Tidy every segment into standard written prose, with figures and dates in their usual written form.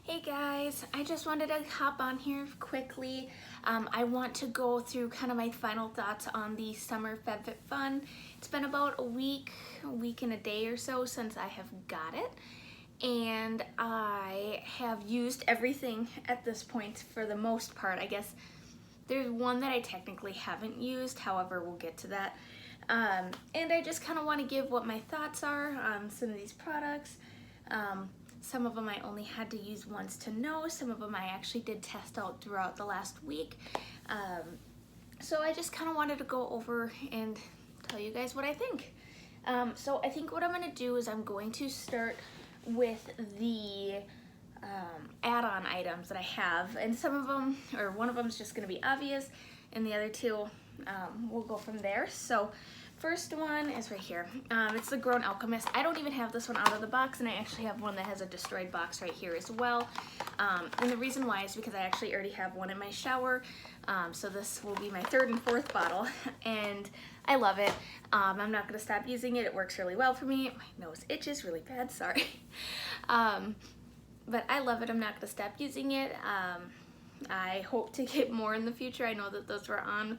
Hey guys, I just wanted to hop on here quickly. I want to go through kind of my final thoughts on the summer Fabfitfun. It's been about a week and a day or so since I have got it. And I have used everything at this point for the most part. I guess there's one that I technically haven't used, however, we'll get to that. And I just kind of want to give what my thoughts are on some of these products. Some of them I only had to use once to know. Some of them I actually did test out throughout the last week. So I just kind of wanted to go over and tell you guys what I think. So I think what I'm going to do is I'm going to start with the add-on items that I have. And some of them, or one of them is just going to be obvious, and the other two we'll go from there. So first one is right here. It's the Grown Alchemist. I don't even have this one out of the box, and I actually have one that has a destroyed box right here as well. And the reason why is because I actually already have one in my shower. So this will be my third and fourth bottle, and I love it. I'm not gonna stop using it. It works really well for me. My nose itches really bad, sorry. But I love it. I'm not gonna stop using it. I hope to get more in the future. I know that those were on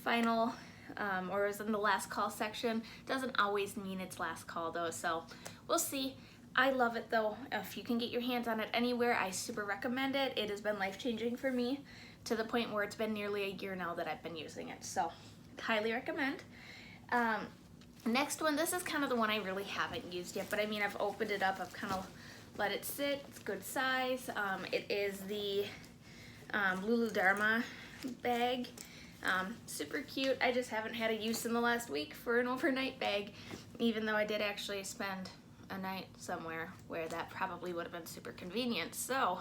final or is in the last call section. Doesn't always mean it's last call though, so we'll see. I love it though. If you can get your hands on it anywhere, I super recommend it. It has been life-changing for me to the point where it's been nearly a year now that I've been using it, so highly recommend. Next one, this is kind of the one I really haven't used yet, but I mean, I've opened it up, I've kind of let it sit. It's good size. It is the Luludarma bag. Super cute. I just haven't had a use in the last week for an overnight bag, even though I did actually spend a night somewhere where that probably would have been super convenient. So,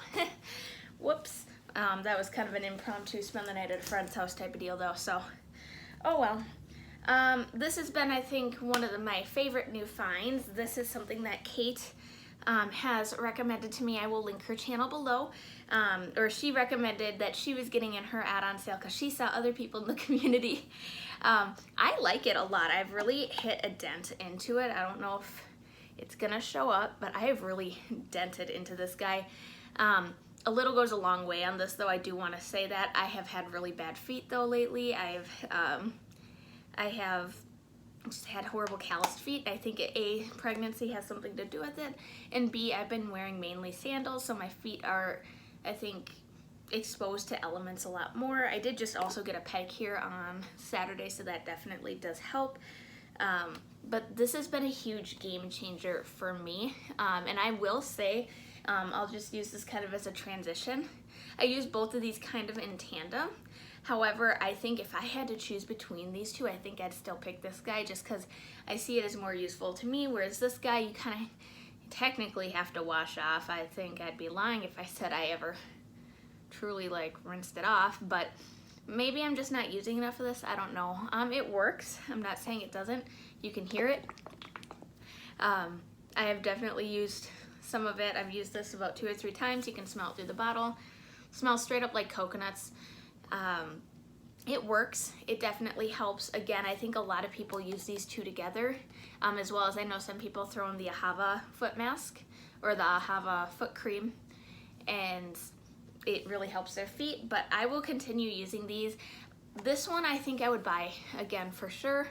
whoops. That was kind of an impromptu spend the night at a friend's house type of deal though, so, oh well. This has been, I think, one of my favorite new finds. This is something that Kate has recommended to me. I will link her channel below. Or she recommended that she was getting in her add-on sale because she saw other people in the community. I like it a lot. I've really hit a dent into it. I don't know if it's gonna show up, but I have really dented into this guy. A little goes a long way on this though. I do want to say that. I have had really bad feet though lately. I have just had horrible calloused feet. I think A, pregnancy has something to do with it, and B, I've been wearing mainly sandals, so my feet are, I think, exposed to elements a lot more. I did just also get a pedicure on Saturday, so that definitely does help. But this has been a huge game changer for me, and I will say, I'll just use this kind of as a transition. I use both of these kind of in tandem. However, I think if I had to choose between these two, I think I'd still pick this guy just because I see it as more useful to me, whereas this guy you kind of technically have to wash off. I think I'd be lying if I said I ever truly like rinsed it off, but maybe I'm just not using enough of this. I don't know. It works. I'm not saying it doesn't. You can hear it. I have definitely used some of it. I've used this about 2 or 3 times. You can smell it through the bottle. It smells straight up like coconuts. It works. It definitely helps. Again, I think a lot of people use these two together, as well as I know some people throw in the Ahava foot mask or the Ahava foot cream, and it really helps their feet, but I will continue using these. This one I think I would buy again for sure,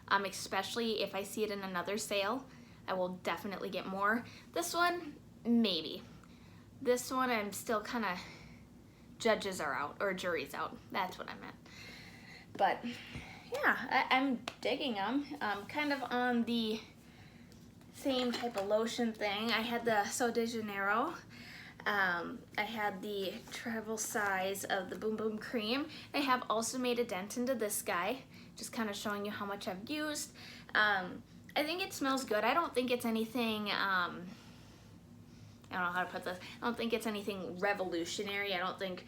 especially if I see it in another sale. I will definitely get more. This one, maybe. This one I'm still kind of, judges are out, or jury's out. That's what I meant. But yeah, I'm digging them. Kind of on the same type of lotion thing. I had the Sol de Janeiro. I had the travel size of the Boom Boom Cream. I have also made a dent into this guy, just kind of showing you how much I've used. I think it smells good. I don't think it's anything, I don't know how to put this. I don't think it's anything revolutionary. I don't think,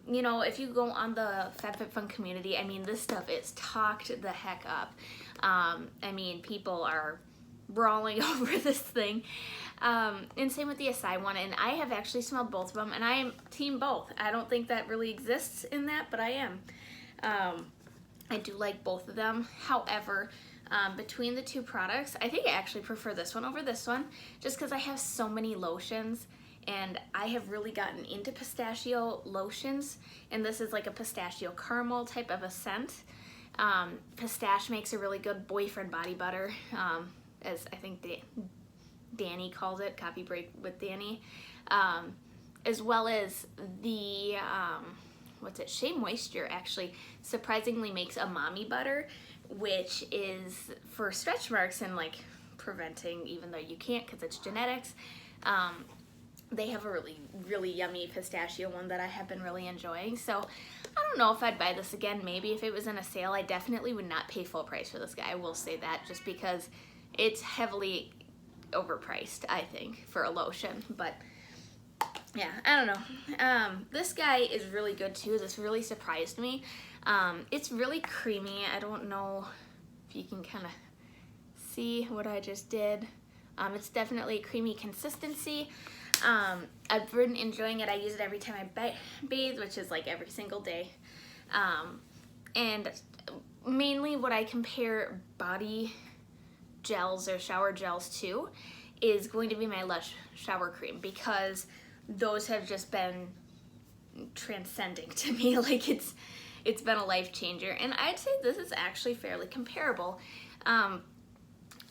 you know, if you go on the Fabfitfun community, I mean, this stuff is talked the heck up. I mean, people are brawling over this thing. And same with the Acai one, and I have actually smelled both of them, and I am team both. I don't think that really exists in that, but I am. I do like both of them. However, between the two products, I think I actually prefer this one over this one, just because I have so many lotions and I have really gotten into pistachio lotions, and this is like a pistachio caramel type of a scent. Pistache makes a really good boyfriend body butter, as I think Danny calls it, Coffee Break with Danny, as well as the Shea Moisture actually surprisingly makes a mommy butter, which is for stretch marks and like preventing, even though you can't because it's genetics. They have a really yummy pistachio one that I have been really enjoying. So I don't know if I'd buy this again. Maybe if it was in a sale. I definitely would not pay full price for this guy. I will say that, just because it's heavily overpriced, I think, for a lotion. But yeah, I don't know. This guy is really good too. This really surprised me. It's really creamy. I don't know if you can kind of see what I just did. It's definitely a creamy consistency. I've been enjoying it. I use it every time I bathe, which is like every single day. And mainly what I compare body gels or shower gels to is going to be my Lush shower cream, because those have just been transcending to me. Like it's been a life changer, and I'd say this is actually fairly comparable.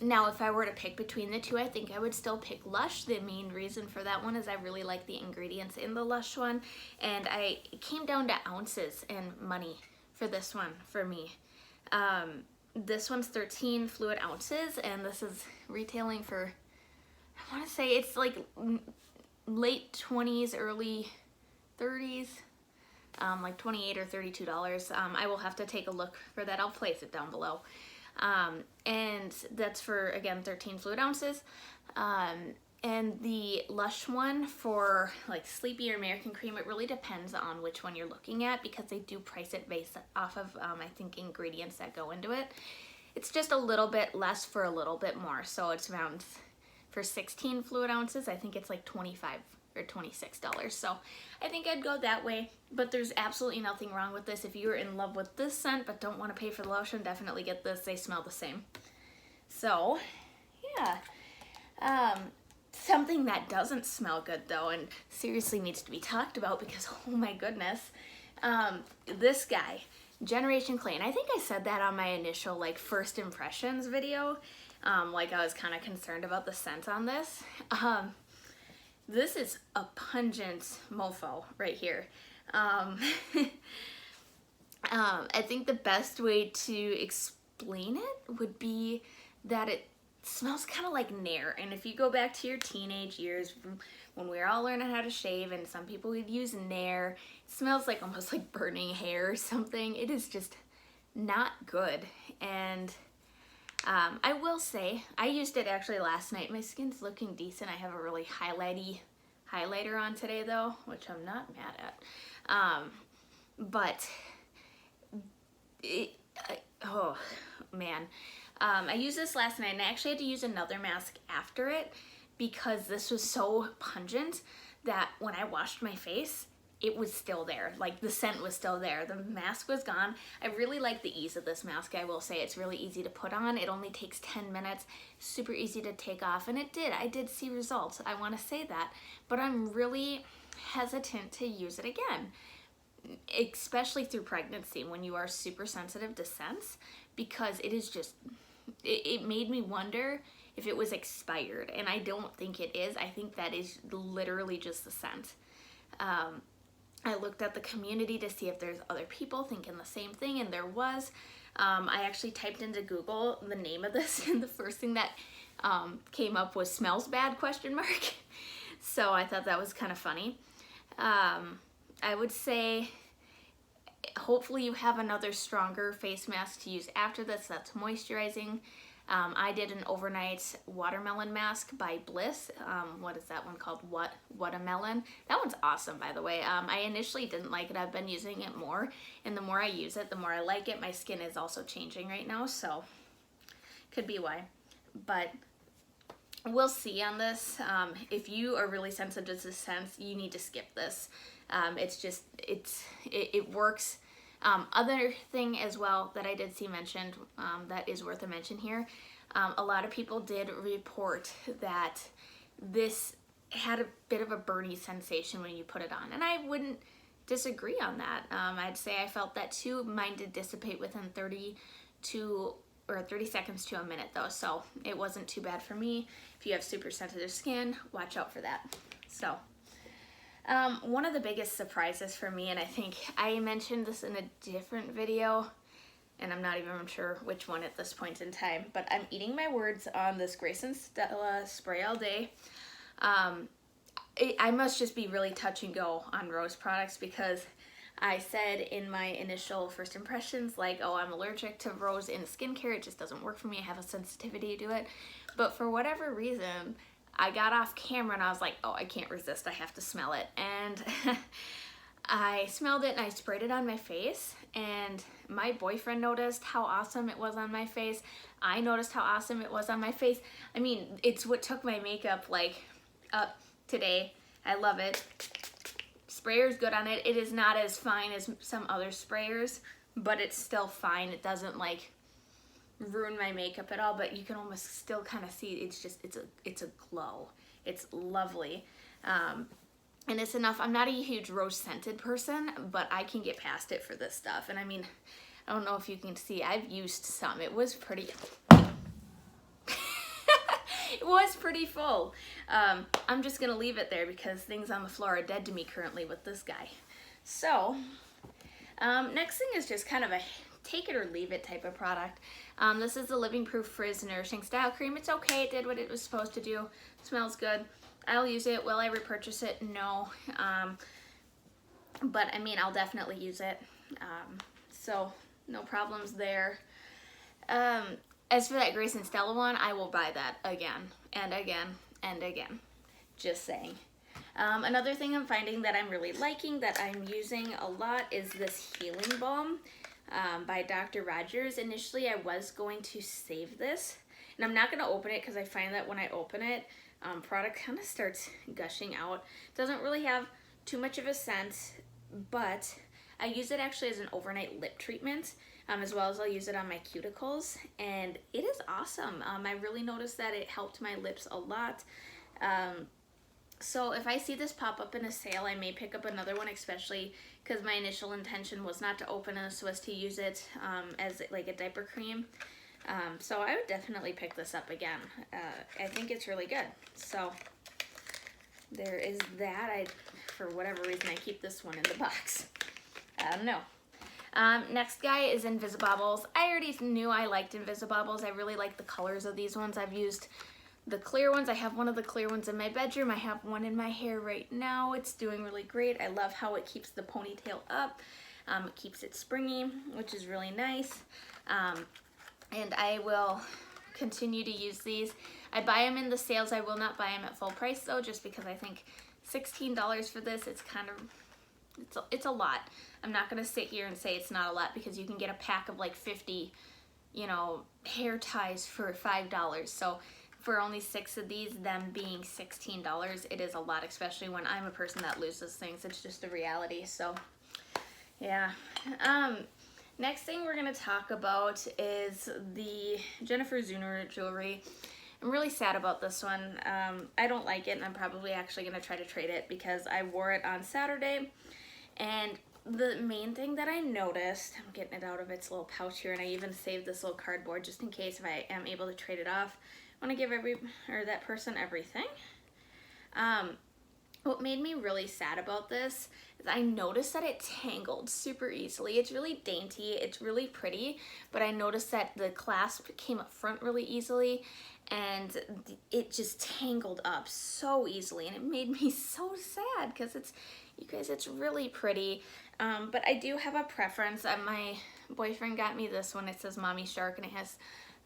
Now, if I were to pick between the two, I think I would still pick Lush. The main reason for that one is I really like the ingredients in the Lush one, and it came down to ounces and money for this one for me. This one's 13 fluid ounces, and this is retailing for, I want to say it's like late 20s, early 30s, like $28 or $32. I will have to take a look for that. I'll place it down below. And that's for, again, 13 fluid ounces. And the Lush one for like Sleepy or American Cream, it really depends on which one you're looking at, because they do price it based off of, I think, ingredients that go into it. It's just a little bit less for a little bit more. So it's around, for 16 fluid ounces, I think it's like $25 or $26. So I think I'd go that way, but there's absolutely nothing wrong with this. If you're in love with this scent but don't want to pay for the lotion, definitely get this. They smell the same. So yeah, something that doesn't smell good though, and seriously needs to be talked about, because oh my goodness, this guy, Generation Clay, and I think I said that on my initial like first impressions video, like I was kind of concerned about the scent on this. This is a pungent mofo right here. I think the best way to explain it would be that it smells kind of like Nair. And if you go back to your teenage years, when we were all learning how to shave, and some people would use Nair, it smells like almost like burning hair or something. It is just not good. And I will say, I used it actually last night. My skin's looking decent. I have a really highlighter on today though, which I'm not mad at. But oh man. I used this last night, and I actually had to use another mask after it, because this was so pungent that when I washed my face, it was still there. Like the scent was still there. The mask was gone. I really like the ease of this mask. I will say it's really easy to put on. It only takes 10 minutes, super easy to take off. And I did see results. I want to say that, but I'm really hesitant to use it again, especially through pregnancy when you are super sensitive to scents, because it is just, it made me wonder if it was expired. And I don't think it is. I think that is literally just the scent. I looked at the community to see if there's other people thinking the same thing, and there was. I actually typed into Google the name of this, and the first thing that came up was "smells bad?" ? So I thought that was kind of funny. I would say hopefully you have another stronger face mask to use after this that's moisturizing. I did an overnight watermelon mask by Bliss. What is that one called? Watermelon. That one's awesome, by the way. I initially didn't like it. I've been using it more, and the more I use it, the more I like it. My skin is also changing right now, so could be why. But we'll see on this. If you are really sensitive to scents, you need to skip this. It works. Other thing as well that I did see mentioned, that is worth a mention here, a lot of people did report that this had a bit of a burny sensation when you put it on, and I wouldn't disagree on that. I'd say I felt that too. Mine did dissipate within 30 seconds to a minute though, so it wasn't too bad for me. If you have super sensitive skin, watch out for that. So one of the biggest surprises for me, and I think I mentioned this in a different video, and I'm not even sure which one at this point in time, but I'm eating my words on this Grace and Stella Spray All Day. I must just be really touch and go on rose products, because I said in my initial first impressions, like, oh, I'm allergic to rose in skincare. It just doesn't work for me. I have a sensitivity to it. But for whatever reason, I got off camera and I was like, oh, I can't resist. I have to smell it. And I smelled it and I sprayed it on my face. And my boyfriend noticed how awesome it was on my face. I noticed how awesome it was on my face. I mean, it's what took my makeup like up today. I love it. Sprayer's good on it. It is not as fine as some other sprayers, but it's still fine. It doesn't like ruin my makeup at all, but you can almost still kind of see it's a glow. It's lovely. And it's enough. I'm not a huge rose scented person, but I can get past it for this stuff. And I mean, I don't know if you can see, I've used some. It was pretty it was pretty full. I'm just gonna leave it there because things on the floor are dead to me currently with this guy. So next thing is just kind of a take it or leave it type of product. This is the Living Proof Frizz Nourishing Style Cream. It's okay, it did what it was supposed to do. Smells good. I'll use it. Will I repurchase it? No. But I mean, I'll definitely use it. So no problems there. As for that Grace and Stella one, I will buy that again and again and again. Just saying. Another thing I'm finding that I'm really liking, that I'm using a lot, is this Healing Balm by Dr. Rogers. Initially, I was going to save this, and I'm not going to open it because I find that when I open it, product kind of starts gushing out. Doesn't really have too much of a scent, but I use it actually as an overnight lip treatment, as well as I'll use it on my cuticles, and it is awesome. I really noticed that it helped my lips a lot. So if I see this pop up in a sale, I may pick up another one, especially because my initial intention was not to open this, was to use it as like a diaper cream. So I would definitely pick this up again. I think it's really good. So there is that. For whatever reason, I keep this one in the box. I don't know. Next guy is Invisibobbles. I already knew I liked Invisibobbles. I really like the colors of these ones. I've used the clear ones. I have one of the clear ones in my bedroom. I have one in my hair right now. It's doing really great. I love how it keeps the ponytail up. It keeps it springy, which is really nice. And I will continue to use these. I buy them in the sales. I will not buy them at full price though, just because I think $16 for this, it's kind of, it's a lot. I'm not going to sit here and say it's not a lot, because you can get a pack of like 50, hair ties for $5. So for only 6 of these, them being $16, it is a lot, especially when I'm a person that loses things. It's just a reality. So yeah. Next thing we're going to talk about is the Jennifer Zuner jewelry. I'm really sad about this one. I don't like it, and I'm probably actually going to try to trade it because I wore it on Saturday. And the main thing that I noticed, I'm getting it out of its little pouch here, and I even saved this little cardboard just in case if I am able to trade it off. I want to give that person everything. What made me really sad about this is I noticed that it tangled super easily. It's really dainty, it's really pretty, but I noticed that the clasp came up front really easily, and it just tangled up so easily, and it made me so sad because you guys, it's really pretty. But I do have a preference. My boyfriend got me this one. It says Mommy Shark, and it has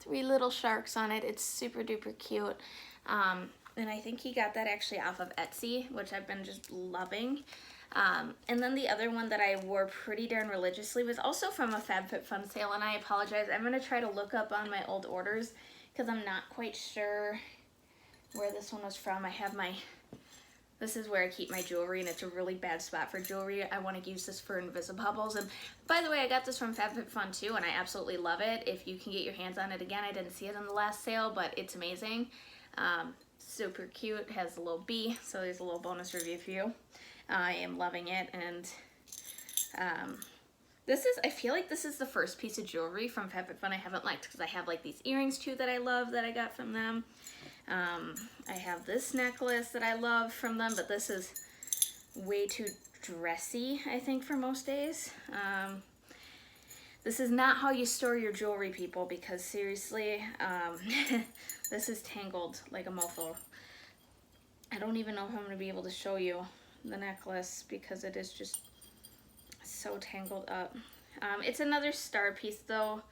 3 little sharks on it. It's super duper cute. And I think he got that actually off of Etsy, which I've been just loving. And then the other one that I wore pretty darn religiously was also from a Fabfitfun sale, and I apologize. I'm going to try to look up on my old orders because I'm not quite sure where this one was from. This is where I keep my jewelry, and it's a really bad spot for jewelry. I want to use this for Invisibobbles. And by the way, I got this from Fabfitfun too, and I absolutely love it. If you can get your hands on it again, I didn't see it in the last sale, but it's amazing. Super cute, has a little bee, so there's a little bonus review for you. I am loving it, and I feel like this is the first piece of jewelry from Fabfitfun I haven't liked, because I have like these earrings too that I love that I got from them. I have this necklace that I love from them, but this is way too dressy, I think, for most days. This is not how you store your jewelry, people, because seriously, this is tangled like a mofo. I don't even know if I'm going to be able to show you the necklace because it is just so tangled up. It's another star piece though.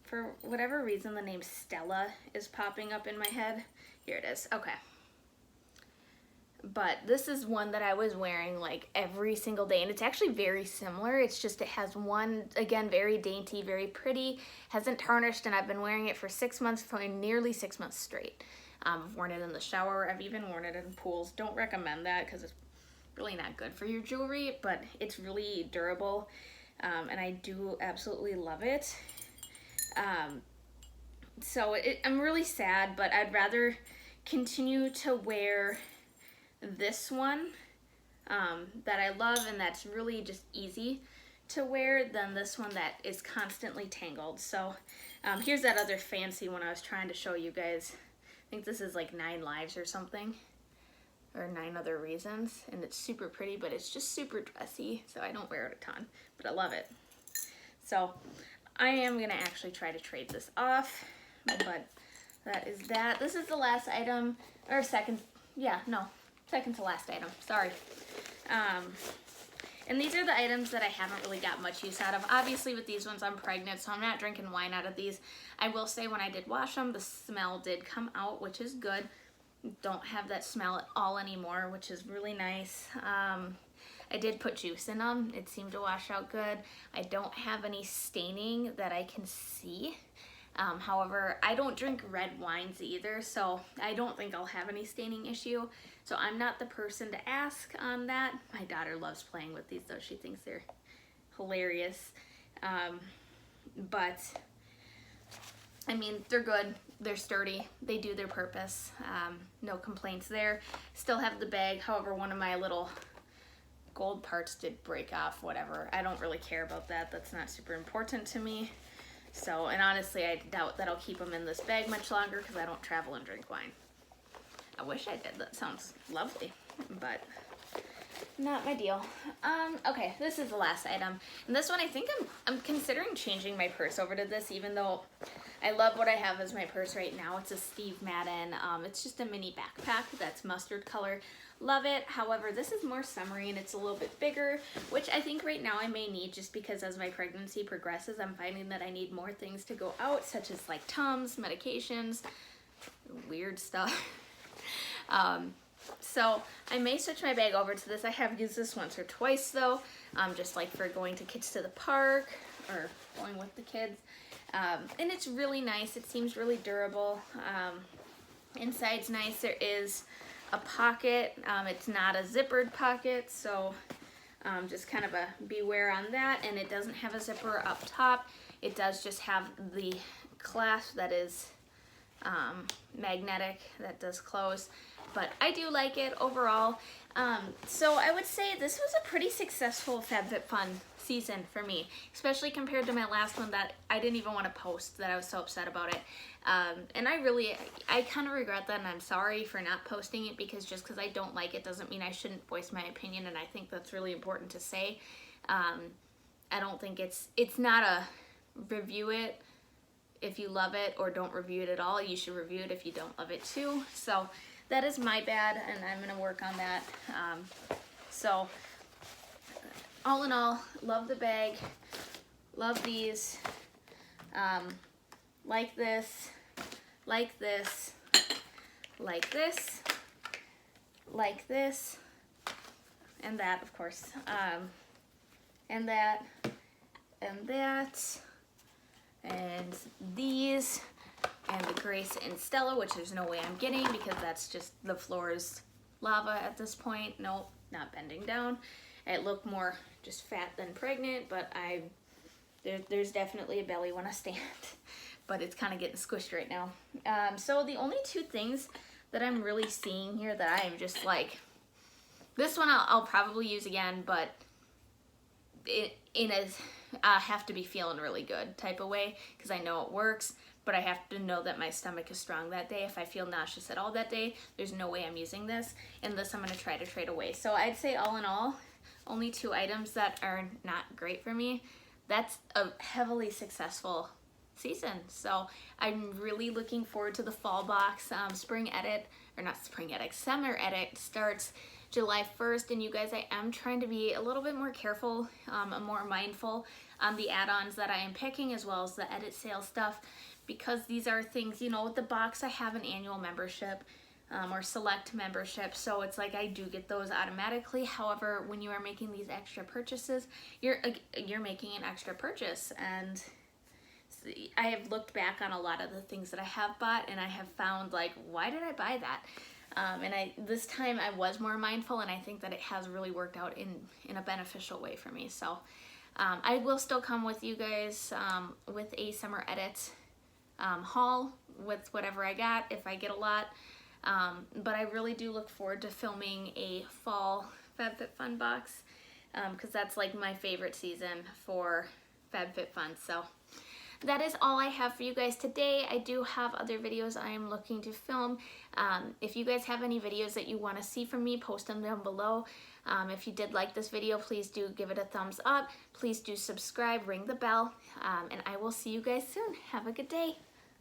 For whatever reason, the name Stella is popping up in my head. Here it is. Okay. But this is one that I was wearing like every single day, and it's actually very similar. It's just it has one, again, very dainty, very pretty, hasn't tarnished, and I've been wearing it for 6 months, for nearly 6 months straight. I've worn it in the shower. I've even worn it in pools. Don't recommend that because it's really not good for your jewelry, but it's really durable, and I do absolutely love it. So I'm really sad, but I'd rather continue to wear this one that I love and that's really just easy to wear than this one that is constantly tangled. So here's that other fancy one I was trying to show you guys. I think this is like 9 Lives or something, or 9 Other Reasons, and it's super pretty, but it's just super dressy, so I don't wear it a ton, but I love it. So I am gonna actually try to trade this off, but that is that. This is the last item, or second to last item, sorry. And these are the items that I haven't really got much use out of. Obviously with these ones I'm pregnant, so I'm not drinking wine out of these. I will say when I did wash them, the smell did come out, which is good. Don't have that smell at all anymore, which is really nice. I did put juice in them. It seemed to wash out good. I don't have any staining that I can see. However, I don't drink red wines either, so I don't think I'll have any staining issue. So I'm not the person to ask on that. My daughter loves playing with these though. She thinks they're hilarious. But I mean, they're good. They're sturdy. They do their purpose. No complaints there. Still have the bag. However, one of my little gold parts did break off, whatever. I don't really care about that. That's not super important to me. So, and honestly, I doubt that I'll keep them in this bag much longer because I don't travel and drink wine. I wish I did. That sounds lovely, but not my deal. Okay, this is the last item. And this one, I think I'm considering changing my purse over to this, even though I love what I have as my purse right now. It's a Steve Madden. It's just a mini backpack that's mustard color. Love it. However, this is more summery and it's a little bit bigger, which I think right now I may need just because as my pregnancy progresses, I'm finding that I need more things to go out, such as like Tums, medications, weird stuff. So I may switch my bag over to this. I have used this once or twice though, just like for going to kids to the park or going with the kids. And it's really nice. It seems really durable. Inside's nice. There is a pocket. It's not a zippered pocket, so just kind of a beware on that. And it doesn't have a zipper up top. It does just have the clasp that is magnetic, that does close. But I do like it overall. So I would say this was a pretty successful Fabfitfun season for me, especially compared to my last one that I didn't even want to post, that I was so upset about it. And I kind of regret that, and I'm sorry for not posting it, because just because I don't like it doesn't mean I shouldn't voice my opinion, and I think that's really important to say. I don't think it's not a review it if you love it, or don't review it at all. You should review it if you don't love it too. So that is my bad, and I'm gonna work on that. So all in all, love the bag, love these, like this, like this, like this, like this, and that, of course, and that, and that, and these, and the Grace and Stella, which there's no way I'm getting because that's just, the floor is lava at this point. Nope, not bending down. It looked more just fat than pregnant, but there's definitely a belly when I stand, but it's kind of getting squished right now. So the only two things that I'm really seeing here that I am just like, this one I'll probably use again, but in a have to be feeling really good type of way, because I know it works, but I have to know that my stomach is strong that day. If I feel nauseous at all that day, there's no way I'm using this, and this I'm going to try to trade away. So I'd say all in all, only 2 items that are not great for me. That's a heavily successful season. So I'm really looking forward to the fall box. Spring edit, or not spring edit, summer edit starts July 1st, and you guys, I am trying to be a little bit more careful, more mindful on the add-ons that I am picking, as well as the edit sale stuff, because these are things, you know, with the box I have an annual membership or select membership, so it's like I do get those automatically. However, when you are making these extra purchases, you're making an extra purchase, and I have looked back on a lot of the things that I have bought, and I have found, like, why did I buy that? And this time I was more mindful, and I think that it has really worked out in a beneficial way for me. So I will still come with you guys with a summer edit haul with whatever I got, if I get a lot. But I really do look forward to filming a fall Fabfitfun box, because that's like my favorite season for Fabfitfun. So that is all I have for you guys today. I do have other videos I am looking to film. If you guys have any videos that you want to see from me, post them down below. If you did like this video, please do give it a thumbs up. Please do subscribe, ring the bell, and I will see you guys soon. Have a good day.